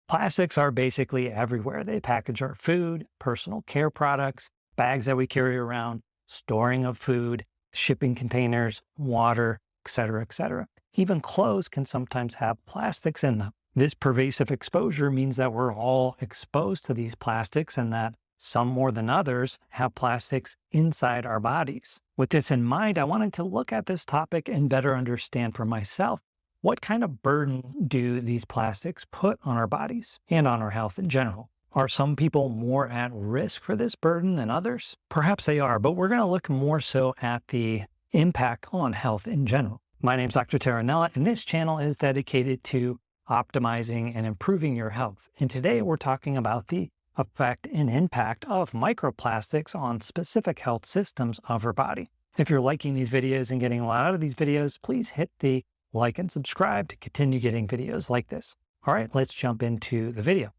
Plastics are basically everywhere. They package our food, personal care products, bags that we carry around, storing of food, shipping containers, water, etc., etc. Even clothes can sometimes have plastics in them. This pervasive exposure means that we're all exposed to these plastics and that some more than others have plastics inside our bodies. With this in mind, I wanted to look at this topic and better understand for myself what kind of burden do these plastics put on our bodies and on our health in general. Are some people more at risk for this burden than others? Perhaps they are, but we're going to look more so at the impact on health in general. My name is Dr. Taranella, and this channel is dedicated to optimizing and improving your health. And today we're talking about the effect and impact of microplastics on specific health systems of our body. If you're liking these videos and getting a lot out of these videos, please hit the like and subscribe to continue getting videos like this. All right, let's jump into the video.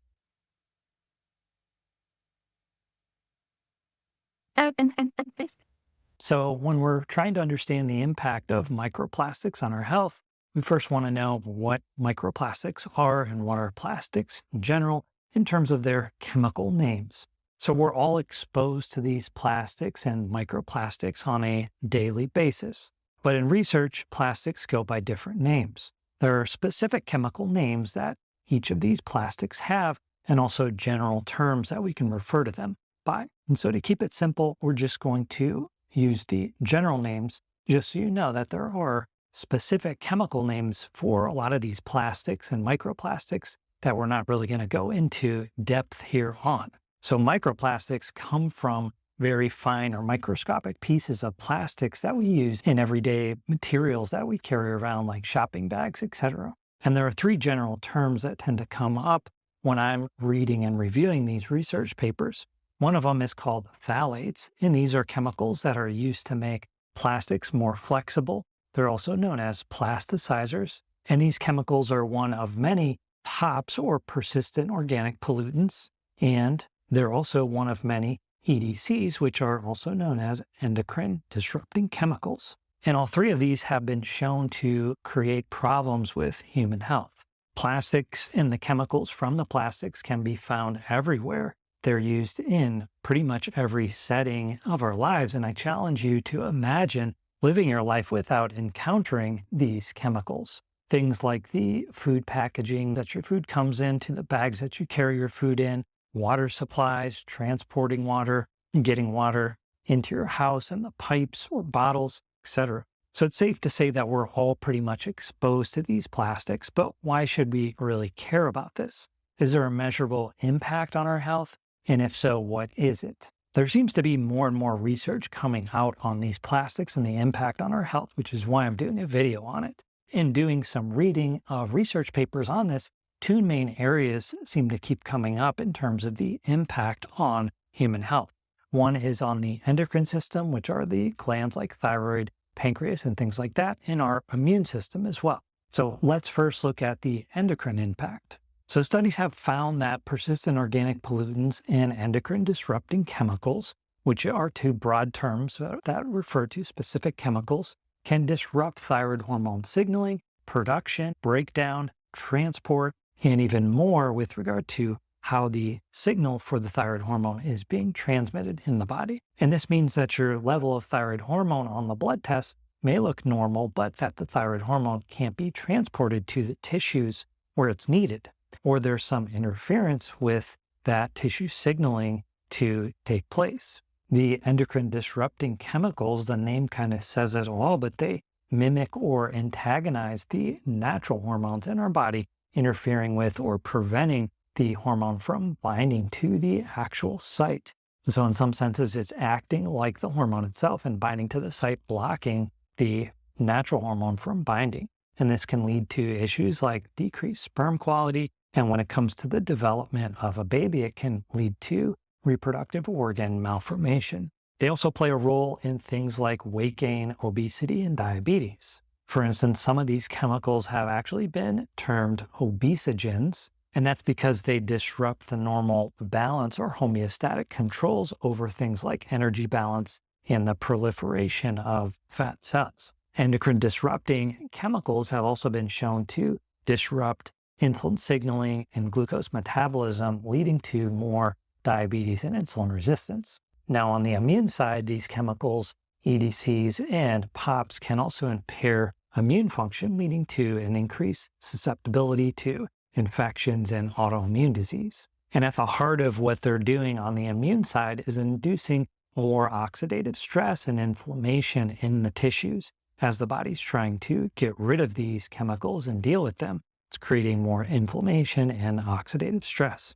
So when we're trying to understand the impact of microplastics on our health, we first want to know what microplastics are and what are plastics in general in terms of their chemical names. So we're all exposed to these plastics and microplastics on a daily basis. But in research, plastics go by different names. There are specific chemical names that each of these plastics have, and also general terms that we can refer to them by. And so to keep it simple, we're just going to use the general names, just so you know that there are specific chemical names for a lot of these plastics and microplastics that we're not really going to go into depth here on. So microplastics come from very fine or microscopic pieces of plastics that we use in everyday materials that we carry around, like shopping bags, etc. And there are three general terms that tend to come up when I'm reading and reviewing these research papers. One of them is called phthalates, and these are chemicals that are used to make plastics more flexible. They're also known as plasticizers, and these chemicals are one of many POPs or persistent organic pollutants, and they're also one of many EDCs, which are also known as endocrine-disrupting chemicals. And all three of these have been shown to create problems with human health. Plastics and the chemicals from the plastics can be found everywhere. They're used in pretty much every setting of our lives, and I challenge you to imagine living your life without encountering these chemicals. Things like the food packaging that your food comes in, to the bags that you carry your food in, water supplies, transporting water, getting water into your house and the pipes or bottles, etc. So it's safe to say that we're all pretty much exposed to these plastics, but why should we really care about this? Is there a measurable impact on our health? And if so, what is it? There seems to be more and more research coming out on these plastics and the impact on our health, which is why I'm doing a video on it. In doing some reading of research papers on this, two main areas seem to keep coming up in terms of the impact on human health. One is on the endocrine system, which are the glands like thyroid, pancreas, and things like that, and our immune system as well. So let's first look at the endocrine impact. So studies have found that persistent organic pollutants and endocrine-disrupting chemicals, which are two broad terms that refer to specific chemicals, can disrupt thyroid hormone signaling, production, breakdown, transport, and even more with regard to how the signal for the thyroid hormone is being transmitted in the body. And this means that your level of thyroid hormone on the blood test may look normal, but that the thyroid hormone can't be transported to the tissues where it's needed, or there's some interference with that tissue signaling to take place. The endocrine-disrupting chemicals, the name kind of says it all, but they mimic or antagonize the natural hormones in our body, interfering with or preventing the hormone from binding to the actual site. So in some senses, it's acting like the hormone itself and binding to the site, blocking the natural hormone from binding. And this can lead to issues like decreased sperm quality. And when it comes to the development of a baby, it can lead to reproductive organ malformation. They also play a role in things like weight gain, obesity, and diabetes. For instance, some of these chemicals have actually been termed obesogens, and that's because they disrupt the normal balance or homeostatic controls over things like energy balance and the proliferation of fat cells. Endocrine disrupting chemicals have also been shown to disrupt insulin signaling and glucose metabolism, leading to more diabetes and insulin resistance. Now, on the immune side, these chemicals, EDCs and POPs, can also impair immune function, leading to an increased susceptibility to infections and autoimmune disease. And at the heart of what they're doing on the immune side is inducing more oxidative stress and inflammation in the tissues. As the body's trying to get rid of these chemicals and deal with them, it's creating more inflammation and oxidative stress.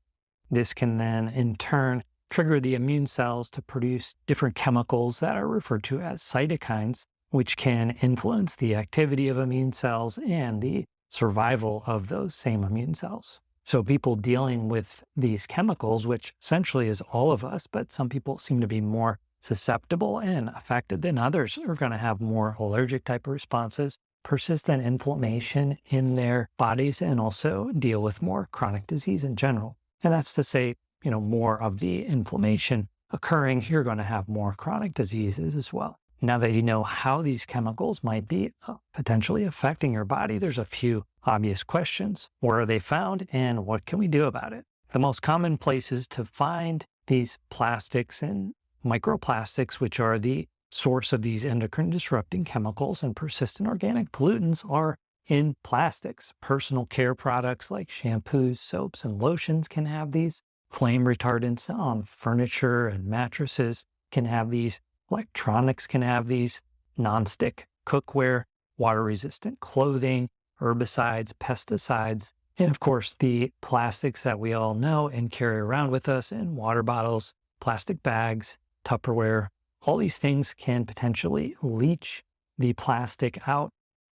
This can then, in turn, trigger the immune cells to produce different chemicals that are referred to as cytokines, which can influence the activity of immune cells and the survival of those same immune cells. So people dealing with these chemicals, which essentially is all of us, but some people seem to be more susceptible and affected than others, are going to have more allergic type of responses, persistent inflammation in their bodies, and also deal with more chronic disease in general. And that's to say, more of the inflammation occurring, you're going to have more chronic diseases as well. Now that you know how these chemicals might be potentially affecting your body, there's a few obvious questions. Where are they found and what can we do about it? The most common places to find these plastics and microplastics, which are the source of these endocrine-disrupting chemicals and persistent organic pollutants, are in plastics. Personal care products like shampoos, soaps, and lotions can have these. Flame retardants on furniture and mattresses can have these. Electronics can have these. Non-stick cookware, water-resistant clothing, herbicides, pesticides, and of course the plastics that we all know and carry around with us in water bottles, plastic bags, Tupperware. All these things can potentially leach the plastic out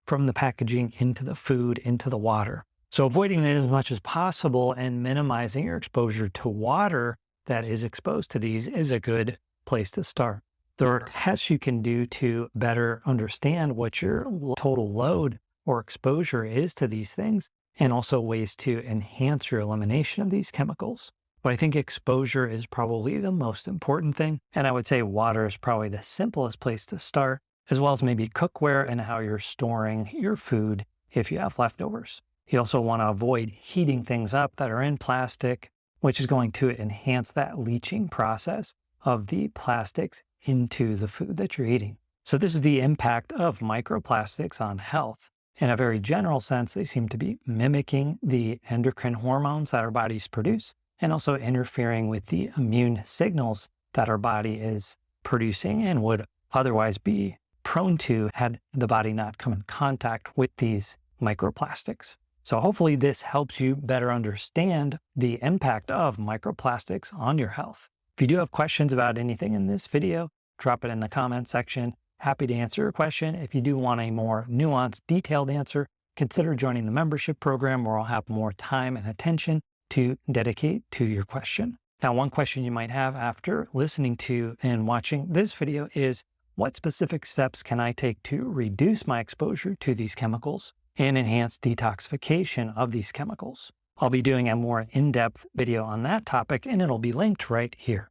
from the packaging into the food, into the water. So avoiding it as much as possible and minimizing your exposure to water that is exposed to these is a good place to start. There are tests you can do to better understand what your total load or exposure is to these things, and also ways to enhance your elimination of these chemicals. But I think exposure is probably the most important thing, and I would say water is probably the simplest place to start, as well as maybe cookware and how you're storing your food if you have leftovers. You also want to avoid heating things up that are in plastic, which is going to enhance that leaching process of the plastics into the food that you're eating. So this is the impact of microplastics on health. In a very general sense, they seem to be mimicking the endocrine hormones that our bodies produce, and also interfering with the immune signals that our body is producing and would otherwise be prone to had the body not come in contact with these microplastics. So hopefully this helps you better understand the impact of microplastics on your health. If you do have questions about anything in this video, drop it in the comment section. Happy to answer your question. If you do want a more nuanced, detailed answer, consider joining the membership program, where I'll have more time and attention to dedicate to your question. Now, one question you might have after listening to and watching this video is, what specific steps can I take to reduce my exposure to these chemicals and enhance detoxification of these chemicals? I'll be doing a more in-depth video on that topic, and it'll be linked right here.